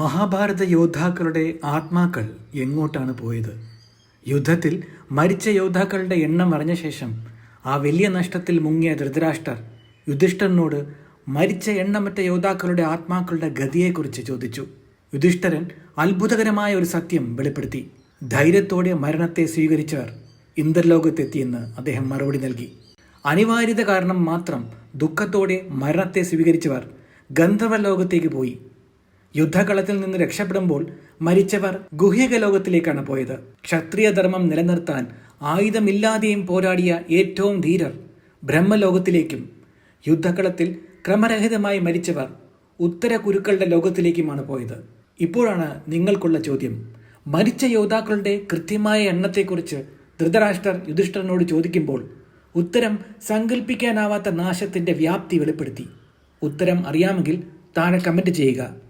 മഹാഭാരത യോദ്ധാക്കളുടെ ആത്മാക്കൾ എങ്ങോട്ടാണ് പോയത്? യുദ്ധത്തിൽ മരിച്ച യോദ്ധാക്കളുടെ എണ്ണം അറിഞ്ഞ ശേഷം ആ വലിയ നഷ്ടത്തിൽ മുങ്ങിയ ധൃതരാഷ്ട്രർ യുധിഷ്ഠിരനോട് മരിച്ച എണ്ണമറ്റ യോദ്ധാക്കളുടെ ആത്മാക്കളുടെ ഗതിയെക്കുറിച്ച് ചോദിച്ചു. യുധിഷ്ഠിരൻ അത്ഭുതകരമായ ഒരു സത്യം വെളിപ്പെടുത്തി. ധൈര്യത്തോടെ മരണത്തെ സ്വീകരിച്ചവർ ഇന്ദ്രലോകത്തെത്തിയെന്ന് അദ്ദേഹം മറുപടി നൽകി. അനിവാര്യത കാരണം മാത്രം ദുഃഖത്തോടെ മരണത്തെ സ്വീകരിച്ചവർ ഗന്ധർവ ലോകത്തേക്ക് പോയി. യുദ്ധകളത്തിൽ നിന്ന് രക്ഷപ്പെടുമ്പോൾ മരിച്ചവർ ഗുഹ്യക ലോകത്തിലേക്കാണ് പോയത്. ക്ഷത്രിയ ധർമ്മം നിലനിർത്താൻ ആയുധമില്ലാതെയും പോരാടിയ ഏറ്റവും ധീരർ ബ്രഹ്മലോകത്തിലേക്കും യുദ്ധകളത്തിൽ ക്രമരഹിതമായി മരിച്ചവർ ഉത്തര കുരുക്കളുടെ ലോകത്തിലേക്കുമാണ് പോയത്. ഇപ്പോഴാണ് നിങ്ങൾക്കുള്ള ചോദ്യം. മരിച്ച യോദ്ധാക്കളുടെ കൃത്യമായ എണ്ണത്തെക്കുറിച്ച് ധൃതരാഷ്ട്രർ യുധിഷ്ഠിരനോട് ചോദിക്കുമ്പോൾ ഉത്തരം സങ്കല്പിക്കാനാവാത്ത നാശത്തിന്റെ വ്യാപ്തി വെളിപ്പെടുത്തി. ഉത്തരം അറിയാമെങ്കിൽ താഴെ കമന്റ് ചെയ്യുക.